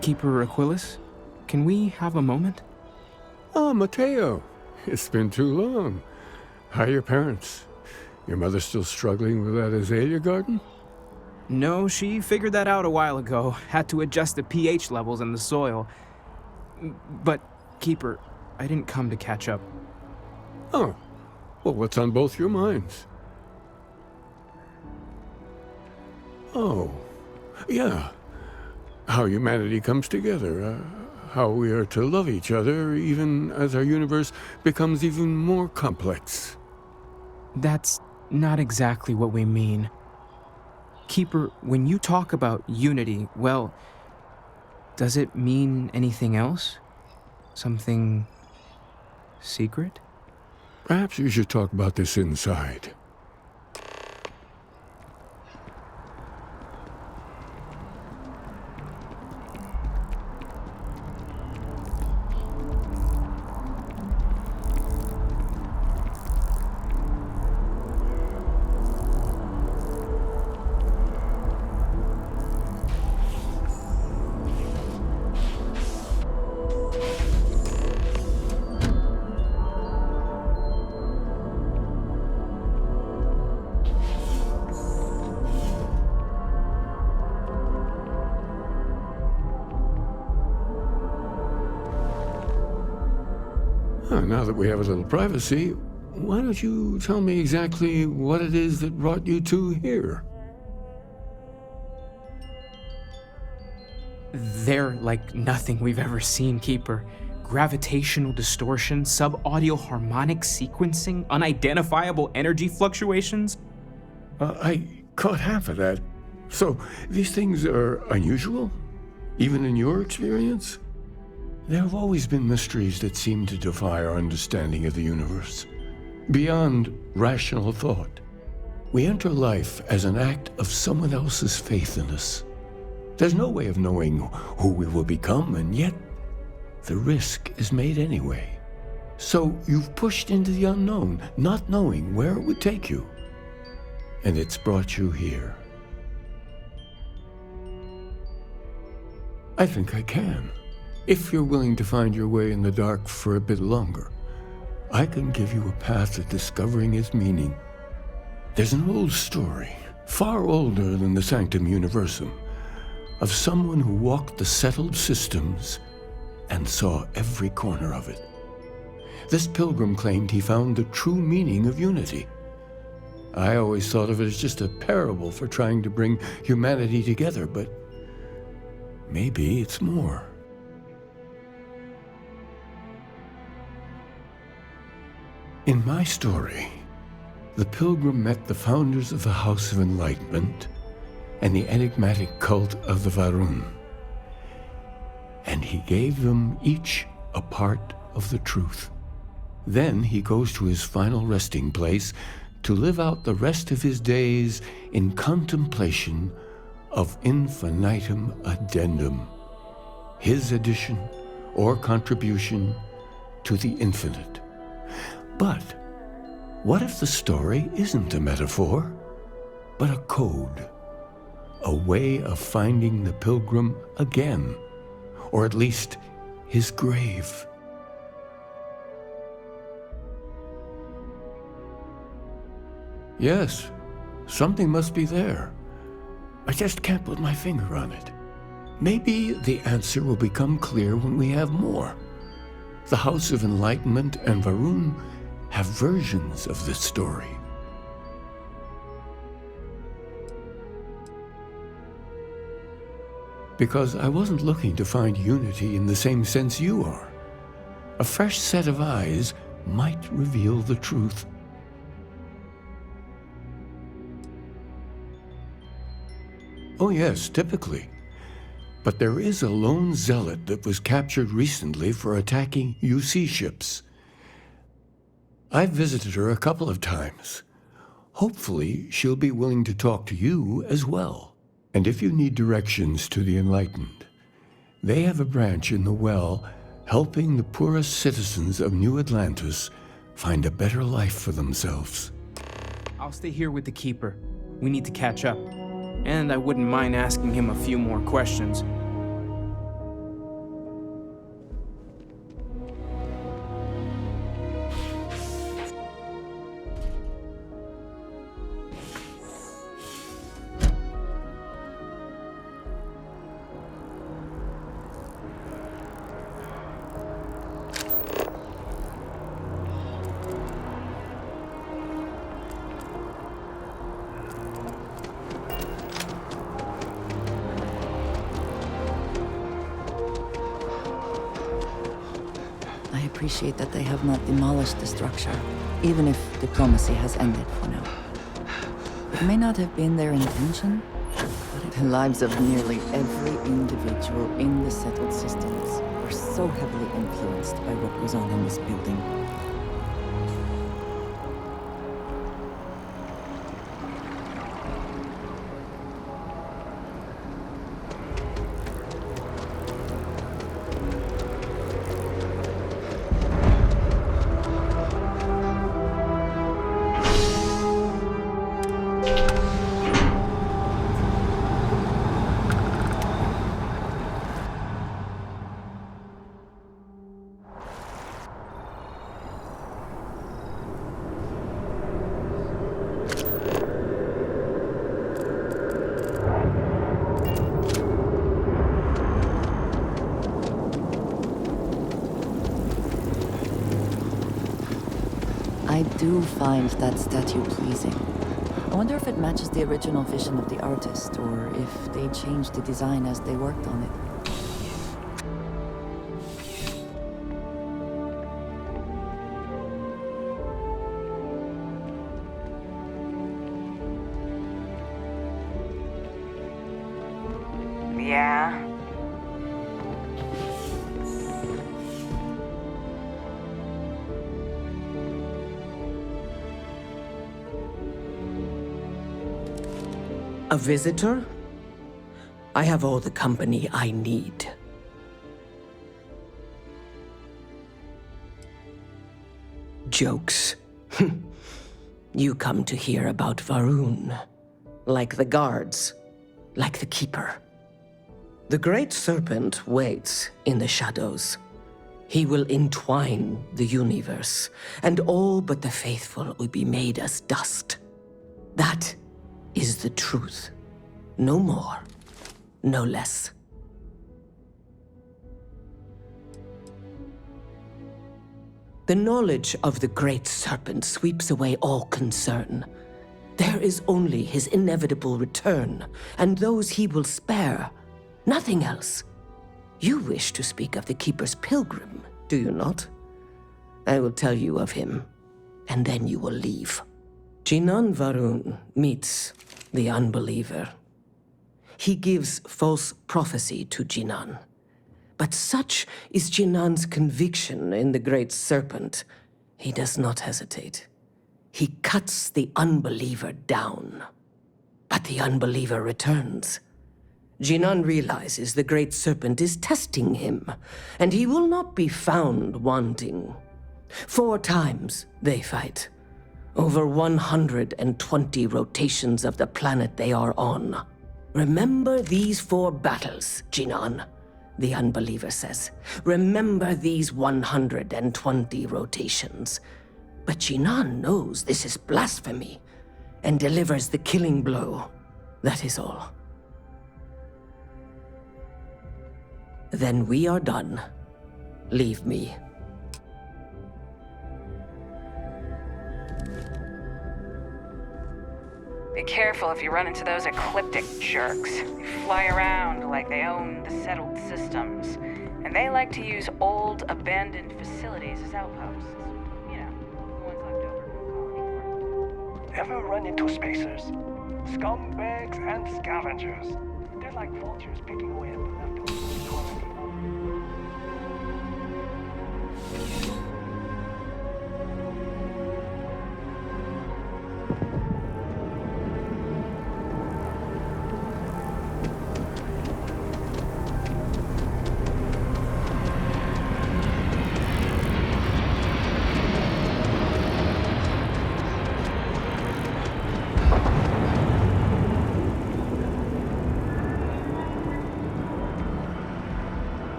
Keeper Aquilus, can we have a moment? Oh, Mateo. It's been too long. How are your parents? Your mother still struggling with that azalea garden? No, she figured that out a while ago. Had to adjust the pH levels in the soil. But, Keeper, I didn't come to catch up. Oh, well, what's on both your minds? Oh, yeah. How humanity comes together. How we are to love each other even as our universe becomes even more complex. That's not exactly what we mean. Keeper, when you talk about unity, well, does it mean anything else? Something secret? Perhaps you should talk about this inside. Now that we have a little privacy, why don't you tell me exactly what it is that brought you two here? They're like nothing we've ever seen, Keeper. Gravitational distortion, sub-audio harmonic sequencing, unidentifiable energy fluctuations. I caught half of that. So, these things are unusual? Even in your experience? There have always been mysteries that seem to defy our understanding of the universe. Beyond rational thought, we enter life as an act of someone else's faith in us. There's no way of knowing who we will become, and yet the risk is made anyway. So you've pushed into the unknown, not knowing where it would take you. And it's brought you here. I think I can. If you're willing to find your way in the dark for a bit longer, I can give you a path to discovering its meaning. There's an old story, far older than the Sanctum Universum, of someone who walked the settled systems and saw every corner of it. This pilgrim claimed he found the true meaning of unity. I always thought of it as just a parable for trying to bring humanity together, but maybe it's more. In my story, the pilgrim met the founders of the House of Enlightenment and the enigmatic cult of the Varun, and he gave them each a part of the truth. Then he goes to his final resting place to live out the rest of his days in contemplation of infinitum addendum, his addition or contribution to the infinite. But what if the story isn't a metaphor, but a code, a way of finding the pilgrim again, or at least his grave? Yes, something must be there. I just can't put my finger on it. Maybe the answer will become clear when we have more. The House of Enlightenment and Varun have versions of this story. Because I wasn't looking to find unity in the same sense you are. A fresh set of eyes might reveal the truth. Oh yes, typically. But there is a lone zealot that was captured recently for attacking UC ships. I've visited her a couple of times. Hopefully, she'll be willing to talk to you as well. And if you need directions to the Enlightened, they have a branch in the well helping the poorest citizens of New Atlantis find a better life for themselves. I'll stay here with the Keeper. We need to catch up. And I wouldn't mind asking him a few more questions. appreciate that they have not demolished the structure, even if diplomacy has ended for now. It may not have been their intention, but the lives of nearly every individual in the settled systems are so heavily influenced by what goes on in this building. I do find that statue pleasing. I wonder if it matches the original vision of the artist, or if they changed the design as they worked on it. Yeah? A visitor? I have all the company I need. Jokes. You come to hear about Varun. Like the guards. Like the Keeper. The Great Serpent waits in the shadows. He will entwine the universe, and all but the faithful will be made as dust. That is the truth. No more, no less. The knowledge of the Great Serpent sweeps away all concern. There is only his inevitable return, and those he will spare. Nothing else. You wish to speak of the Keeper's pilgrim, do you not? I will tell you of him, and then you will leave. Jinan Varun meets the unbeliever. He gives false prophecy to Jinan. But such is Jinan's conviction in the Great Serpent, he does not hesitate. He cuts the unbeliever down. But the unbeliever returns. Jinan realizes the Great Serpent is testing him, and he will not be found wanting. 4 times they fight. Over 120 rotations of the planet they are on. Remember these 4 battles, Jinan, the unbeliever says. Remember these 120 rotations. But Jinan knows this is blasphemy, and delivers the killing blow. That is all. Then we are done. Leave me. Be careful if you run into those ecliptic jerks. They fly around like they own the settled systems. And they like to use old, abandoned facilities as outposts. You know, the ones left over from colony. Ever run into spacers? Scumbags and scavengers. They're like vultures picking away at the leftovers of the colony.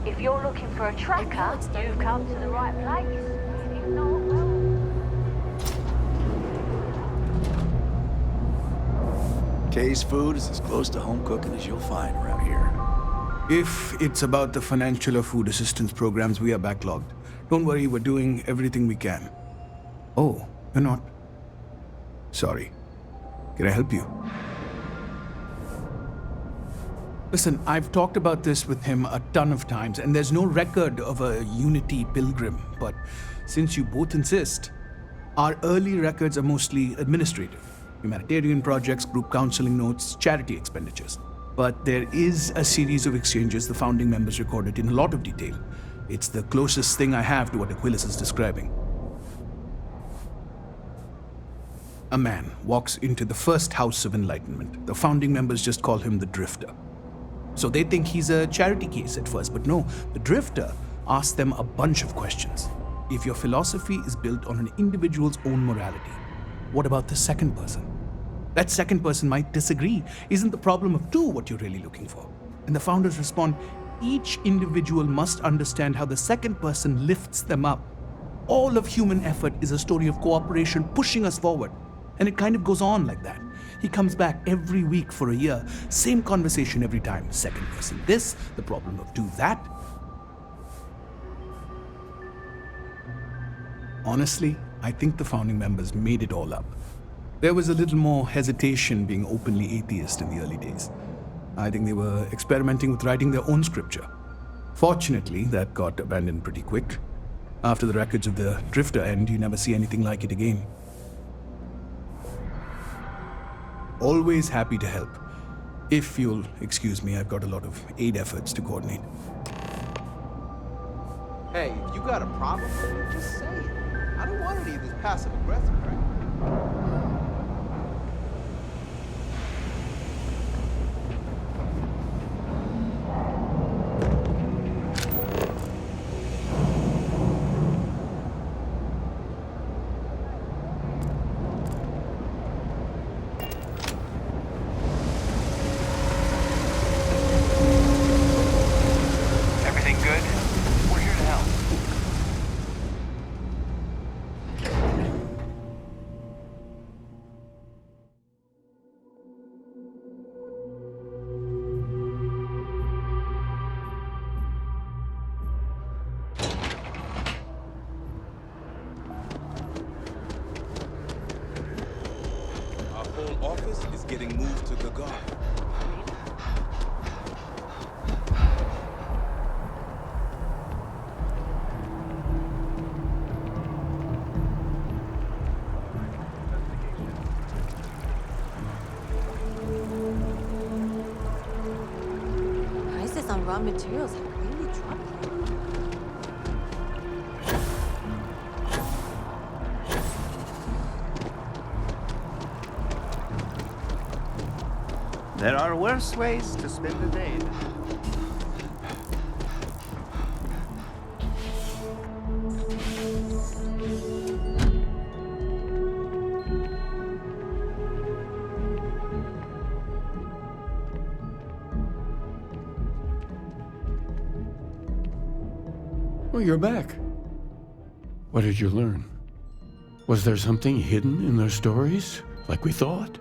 If you're looking for a tracker, you've come to the right place. If not, well... Kay's food is as close to home cooking as you'll find around here. If it's about the financial or food assistance programs, we are backlogged. Don't worry, we're doing everything we can. Oh, you're not? Sorry. Can I help you? Listen, I've talked about this with him a ton of times, and there's no record of a Unity pilgrim. But since you both insist, our early records are mostly administrative. Humanitarian projects, group counseling notes, charity expenditures. But there is a series of exchanges the founding members recorded in a lot of detail. It's the closest thing I have to what Aquilus is describing. A man walks into the first House of Enlightenment. The founding members just call him the Drifter. So they think he's a charity case at first, but no, the Drifter asks them a bunch of questions. If your philosophy is built on an individual's own morality, what about the second person? That second person might disagree. Isn't the problem of two what you're really looking for? And the founders respond, each individual must understand how the second person lifts them up. All of human effort is a story of cooperation pushing us forward. And it kind of goes on like that. He comes back every week for a year. Same conversation every time. Second person this, the problem of do that. Honestly, I think the founding members made it all up. There was a little more hesitation being openly atheist in the early days. I think they were experimenting with writing their own scripture. Fortunately, that got abandoned pretty quick. After the records of the Drifter end, you never see anything like it again. Always happy to help. If you'll excuse me, I've got a lot of aid efforts to coordinate. Hey, if you got a problem with me, just say it. I don't want any of this passive-aggressive crap. Everything good? We're here to help. Our whole office is getting moved to Gagar. Prices on raw materials have really dropped lately. There are worse ways to spend the day. Well, you're back. What did you learn? Was there something hidden in their stories, like we thought?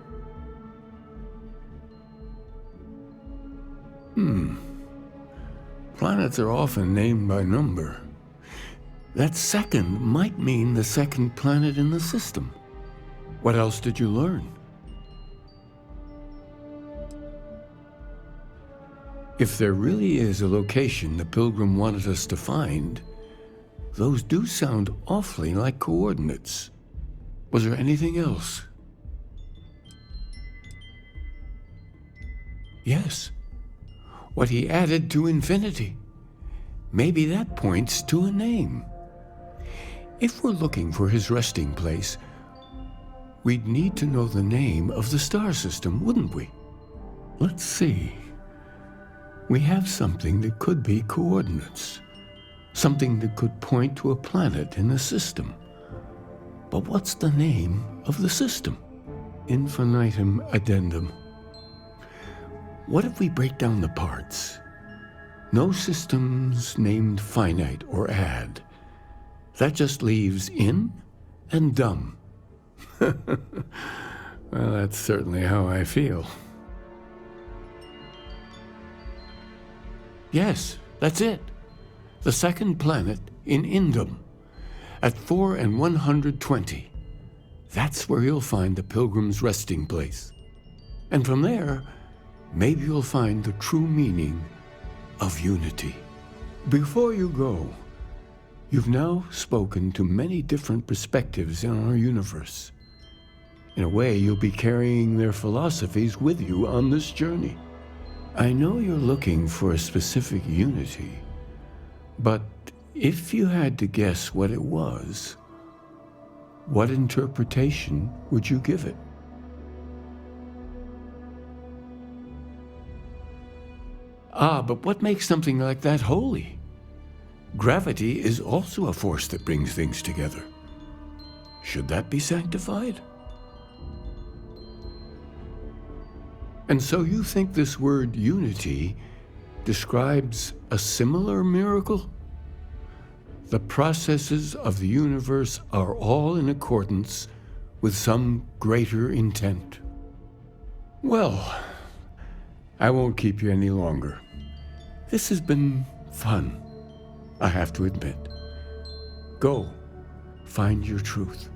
Planets are often named by number. That second might mean the second planet in the system. What else did you learn? If there really is a location the Pilgrim wanted us to find, those do sound awfully like coordinates. Was there anything else? Yes. What he added to infinity. Maybe that points to a name. If we're looking for his resting place, we'd need to know the name of the star system, wouldn't we? Let's see. We have something that could be coordinates. Something that could point to a planet in the system. But what's the name of the system? Infinitum addendum. What if we break down the parts? No systems named finite or add. That just leaves in and dumb. Well, that's certainly how I feel. Yes, that's it. The second planet in Indum, at 4 and 120. That's where you'll find the Pilgrim's resting place. And from there, maybe you'll find the true meaning of unity. Before you go, you've now spoken to many different perspectives in our universe. In a way, you'll be carrying their philosophies with you on this journey. I know you're looking for a specific unity, but if you had to guess what it was, what interpretation would you give it? Ah, but what makes something like that holy? Gravity is also a force that brings things together. Should that be sanctified? And so you think this word unity describes a similar miracle? The processes of the universe are all in accordance with some greater intent. Well, I won't keep you any longer. This has been fun, I have to admit. Go, find your truth.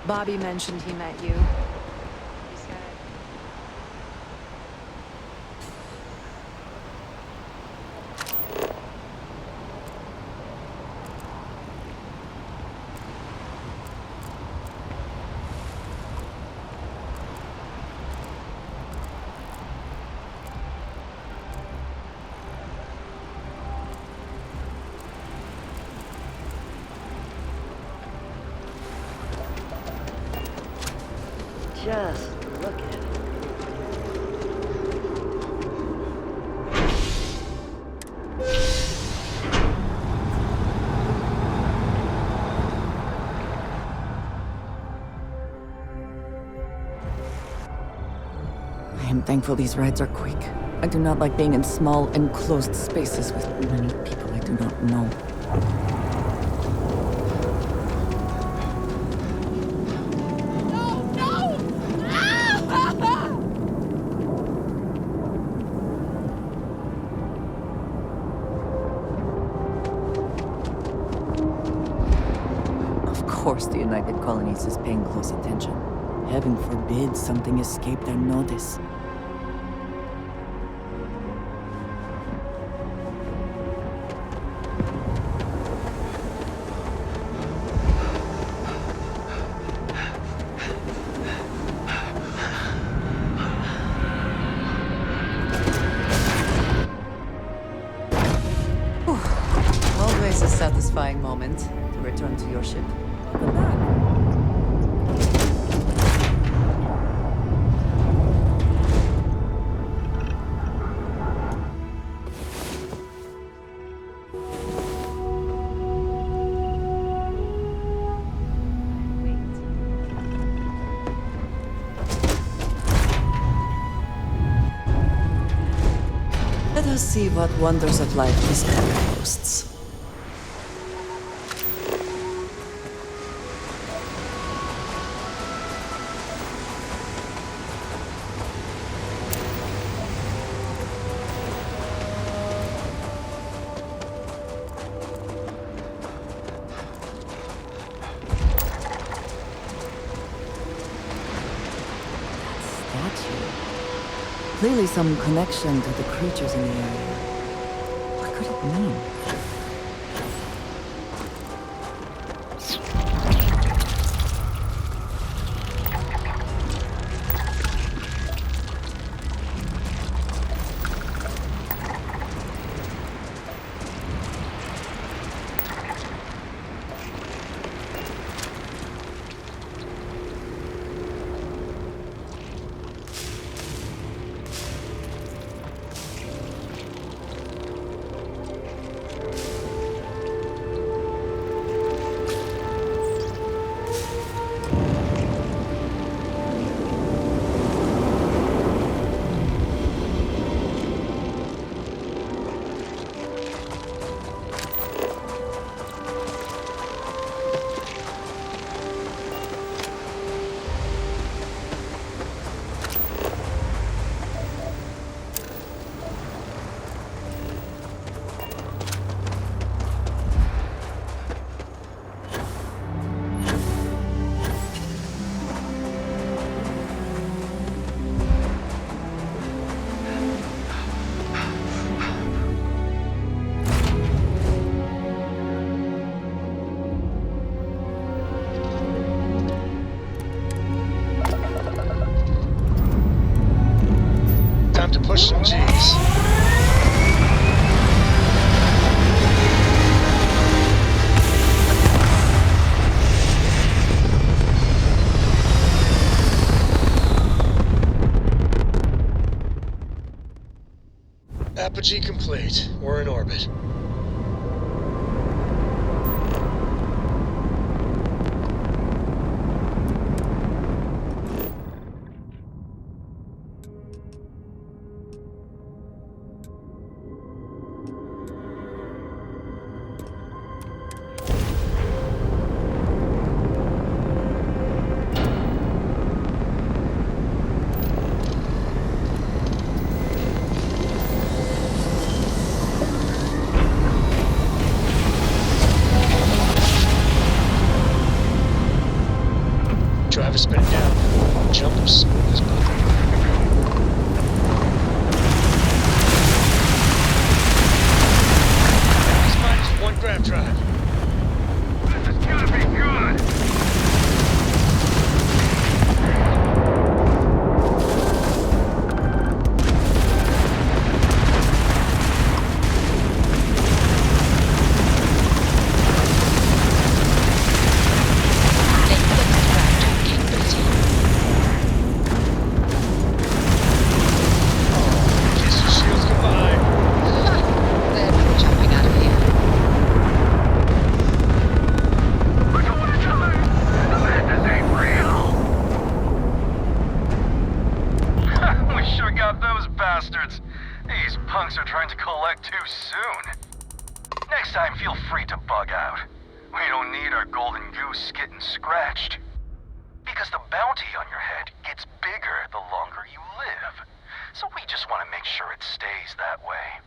Bobby mentioned he met you. He said... Just look at it. I am thankful these rides are quick. I do not like being in small, enclosed spaces with many people I do not know. Of course the United Colonies is paying close attention. Heaven forbid something escape their notice. Whew. Always a satisfying moment to return to your ship. Welcome back. Let us see what wonders of life this planet boasts. Clearly some connection to the creatures in the area. What could it mean? push some G's. Apogee complete. We're in orbit. Driver spin it down. Jumpers. This button. Minus 1 grav drive. This is gonna be good. Punks are trying to collect too soon. Next time, feel free to bug out. We don't need our golden goose getting scratched. Because the bounty on your head gets bigger the longer you live. So we just want to make sure it stays that way.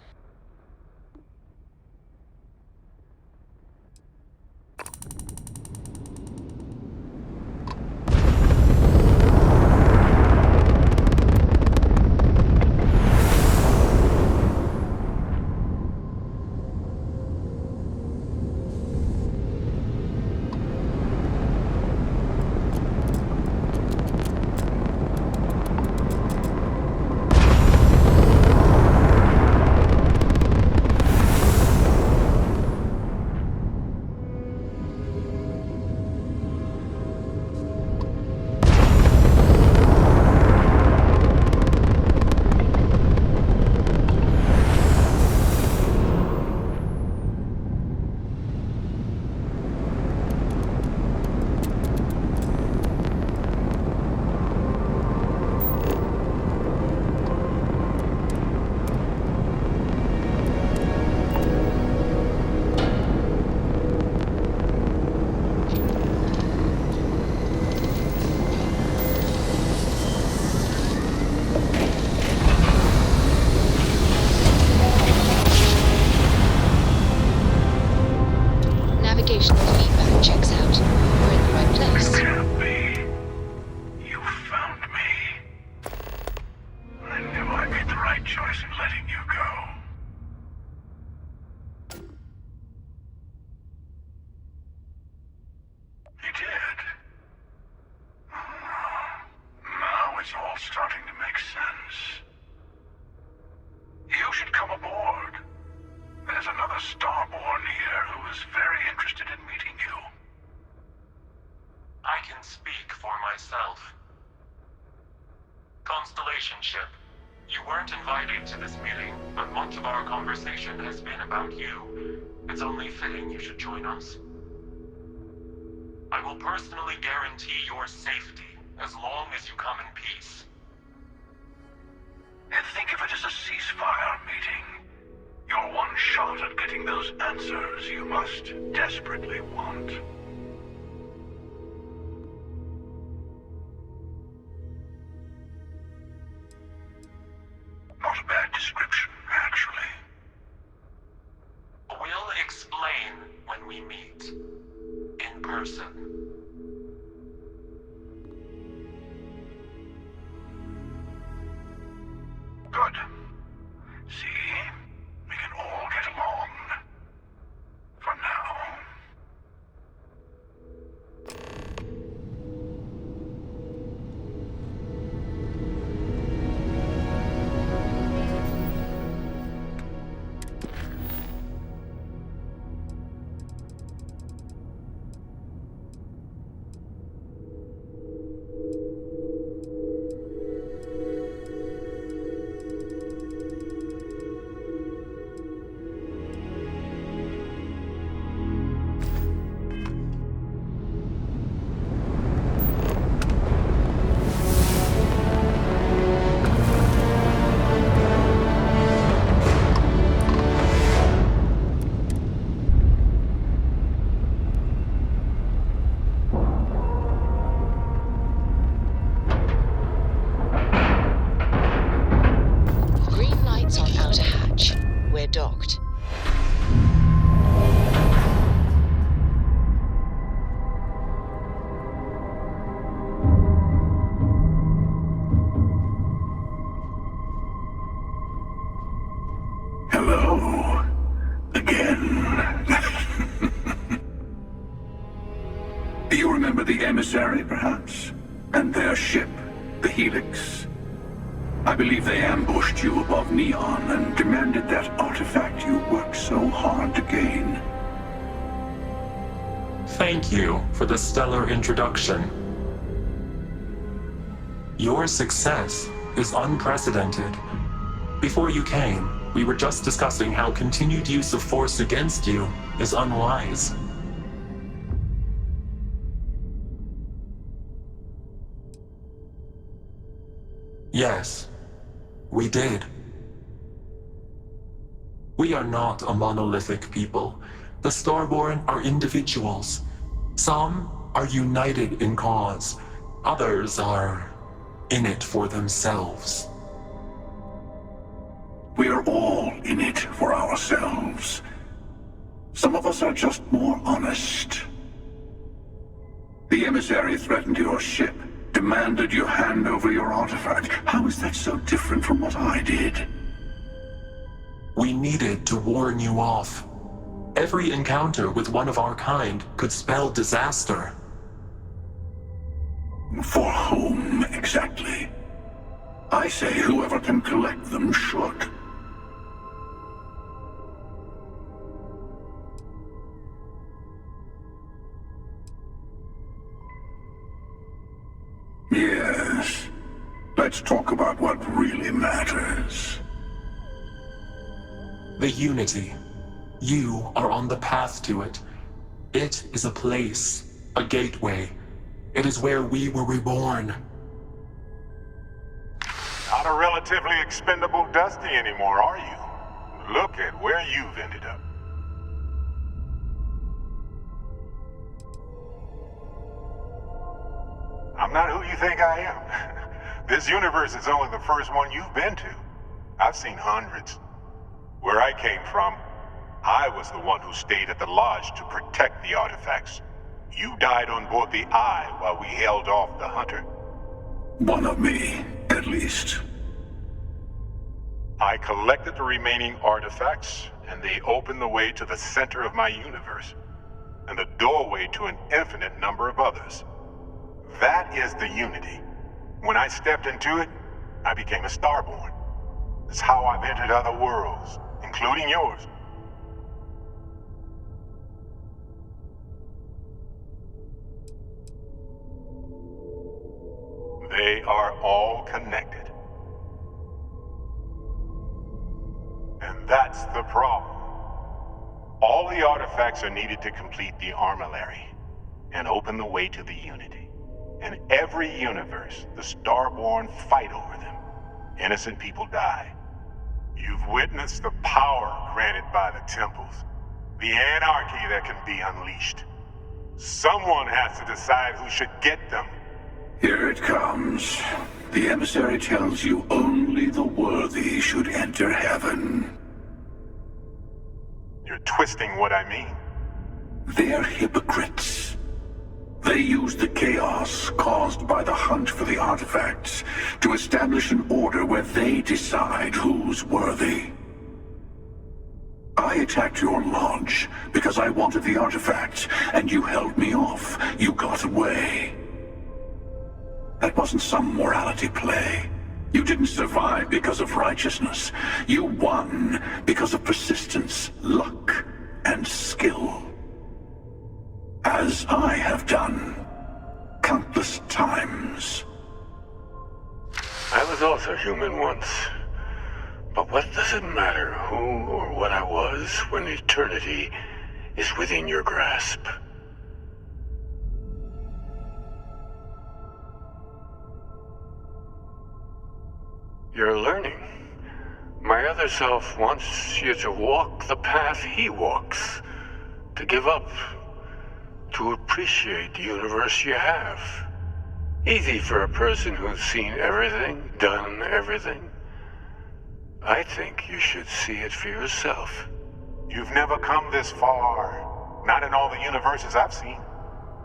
I will personally guarantee your safety as long as you come in peace. And think of it as a ceasefire meeting. Your one shot at getting those answers you must desperately want. Not a bad description, actually. We'll explain when we meet. In person. Good. See? We can all get along. For now. docked. Hello. Again. Do you remember the emissary, perhaps? And their ship, the Helix? I believe they ambushed you above Neon and demanded that artifact you worked so hard to gain. Thank you for the stellar introduction. Your success is unprecedented. Before you came, we were just discussing how continued use of force against you is unwise. Yes, we did. We are not a monolithic people. The Starborn are individuals. Some are united in cause. Others are in it for themselves. We are all in it for ourselves. Some of us are just more honest. The emissary threatened your ship, demanded you hand over your artifact. How is that so different from what I did? We needed to warn you off. Every encounter with one of our kind could spell disaster. For whom, exactly? I say whoever can collect them should. Yes. Let's talk about what really matters. The Unity. You are on the path to it. It is a place, a gateway. It is where we were reborn. Not a relatively expendable Dusty anymore, are you? Look at where you've ended up. I'm not who you think I am. This universe is only the first one you've been to. I've seen hundreds. Where I came from, I was the one who stayed at the lodge to protect the artifacts. You died on board the Eye while we held off the Hunter. One of me, at least. I collected the remaining artifacts, and they opened the way to the center of my universe, and the doorway to an infinite number of others. That is the Unity. When I stepped into it, I became a Starborn. It's how I've entered other worlds, including yours. They are all connected. And that's the problem. All the artifacts are needed to complete the Armillary and open the way to the Unity. In every universe, the Starborn fight over them. Innocent people die. You've witnessed the power granted by the temples, the anarchy that can be unleashed. Someone has to decide who should get them. Here it comes. The emissary tells you only the worthy should enter heaven. You're twisting what I mean. They're hypocrites. They use the chaos caused by the hunt for the artifacts to establish an order where they decide who's worthy. I attacked your lodge because I wanted the artifact, and you held me off. You got away. That wasn't some morality play. You didn't survive because of righteousness. You won because of persistence, luck, and skill. As I have done, countless times. I was also human once. But what does it matter who or what I was when eternity is within your grasp? You're learning. My other self wants you to walk the path he walks, to give up, to appreciate the universe you have. Easy for a person who's seen everything, done everything. I think you should see it for yourself. You've never come this far. Not in all the universes I've seen.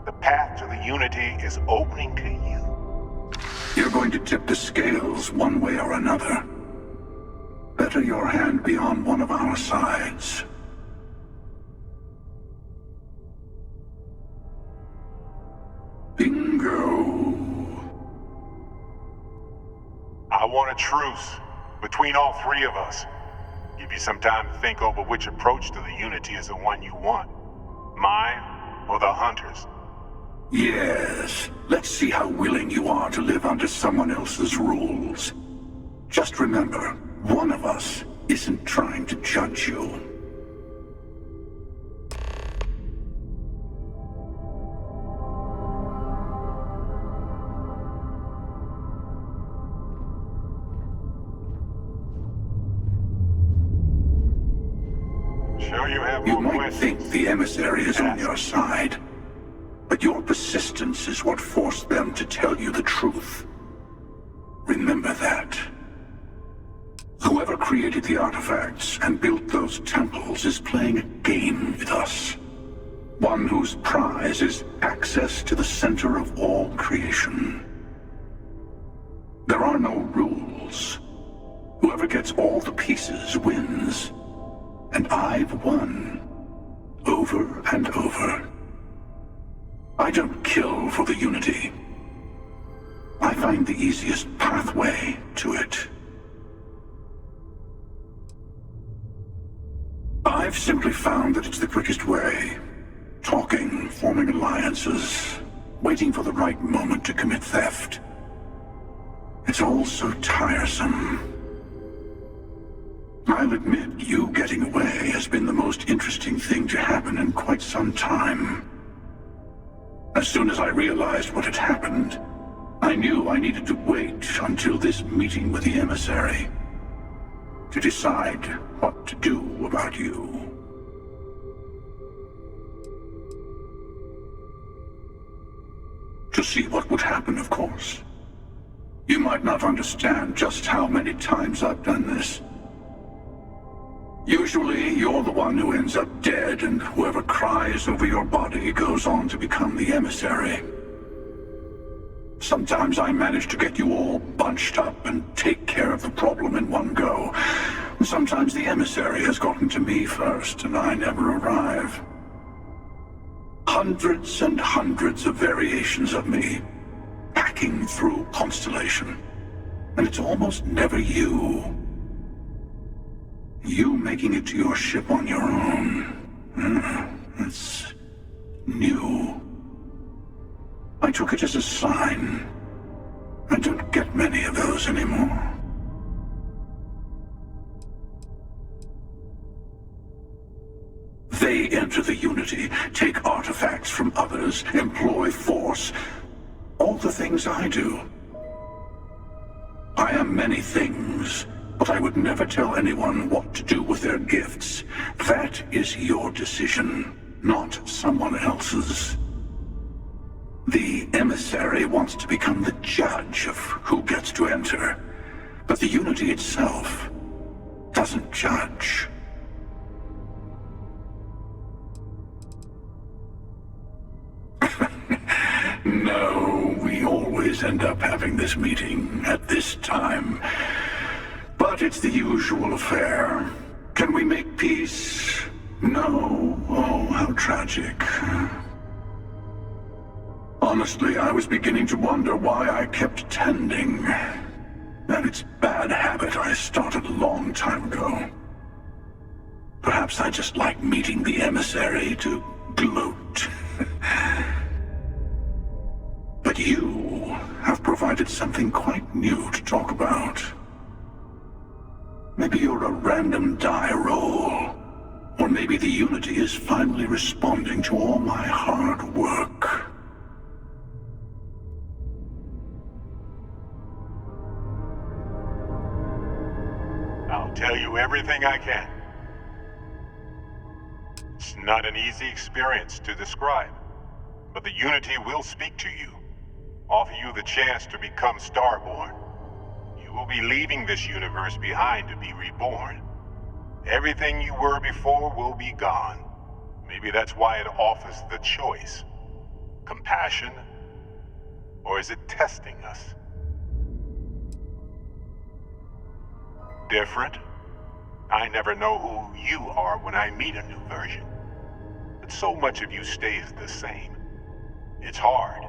The path to the Unity is opening to you. You're going to tip the scales one way or another. Better your hand be on one of our sides. Bingo. I want a truce between all three of us. Give you some time to think over which approach to the Unity is the one you want. Mine or the Hunters? Yes. Let's see how willing you are to live under someone else's rules. Just remember, one of us isn't trying to judge you. You might think the emissary is on your side, but your persistence is what forced them to tell you the truth. Remember that. Whoever created the artifacts and built those temples is playing a game with us. One whose prize is access to the center of all creation. There are no rules. Whoever gets all the pieces wins. And I've won. Over and over. I don't kill for the Unity. I find the easiest pathway to it. I've simply found that it's the quickest way. Talking, forming alliances, waiting for the right moment to commit theft. It's all so tiresome. I'll admit, you getting away has been the most interesting thing to happen in quite some time. As soon as I realized what had happened, I knew I needed to wait until this meeting with the emissary to decide what to do about you. To see what would happen, of course. You might not understand just how many times I've done this. Usually, you're the one who ends up dead, and whoever cries over your body goes on to become the emissary. Sometimes I manage to get you all bunched up and take care of the problem in one go. Sometimes the emissary has gotten to me first, and I never arrive. Hundreds and hundreds of variations of me, hacking through Constellation. And it's almost never you. You making it to your ship on your own. That's new. I took it as a sign. I don't get many of those anymore. They enter the Unity, take artifacts from others, employ force. All the things I do. I am many things. But I would never tell anyone what to do with their gifts. That is your decision, not someone else's. The emissary wants to become the judge of who gets to enter, but the Unity itself doesn't judge. No, we always end up having this meeting at this time. But it's the usual affair. Can we make peace? No. Oh, how tragic. Honestly, I was beginning to wonder why I kept tending. And it's a bad habit I started a long time ago. Perhaps I just like meeting the emissary to gloat. But you have provided something quite new to talk about. Maybe you're a random die roll. Or maybe the Unity is finally responding to all my hard work. I'll tell you everything I can. It's not an easy experience to describe, but the Unity will speak to you, offer you the chance to become Starborn. You will be leaving this universe behind to be reborn. Everything you were before will be gone. Maybe that's why it offers the choice. Compassion, or is it testing us? Different? I never know who you are when I meet a new version. But so much of you stays the same. It's hard,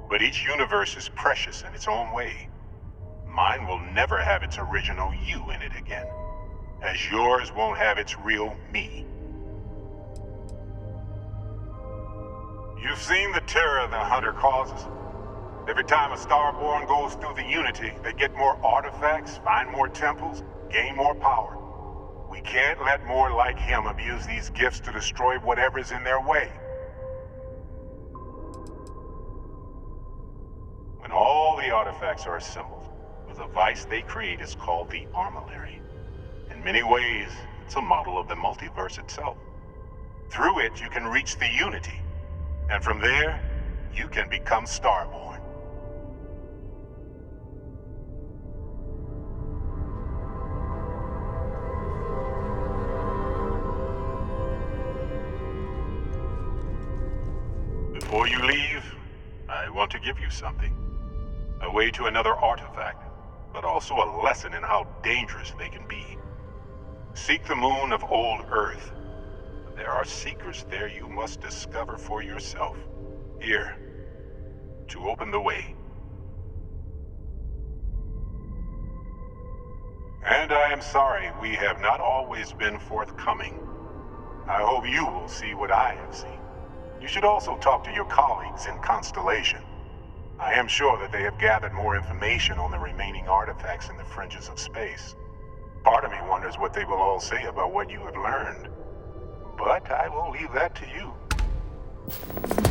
but each universe is precious in its own way. Mine will never have its original you in it again, as yours won't have its real me. You've seen the terror the Hunter causes. Every time a Starborn goes through the Unity, they get more artifacts, find more temples, gain more power. We can't let more like him abuse these gifts to destroy whatever's in their way. When all the artifacts are assembled, the device they create is called the Armillary. In many ways, it's a model of the multiverse itself. Through it, you can reach the Unity. And from there, you can become Starborn. Before you leave, I want to give you something. A way to another artifact, but also a lesson in how dangerous they can be. Seek the moon of old Earth. There are secrets there you must discover for yourself. Here, to open the way. And I am sorry we have not always been forthcoming. I hope you will see what I have seen. You should also talk to your colleagues in Constellation. I am sure that they have gathered more information on the remaining artifacts in the fringes of space. Part of me wonders what they will all say about what you have learned. But I will leave that to you.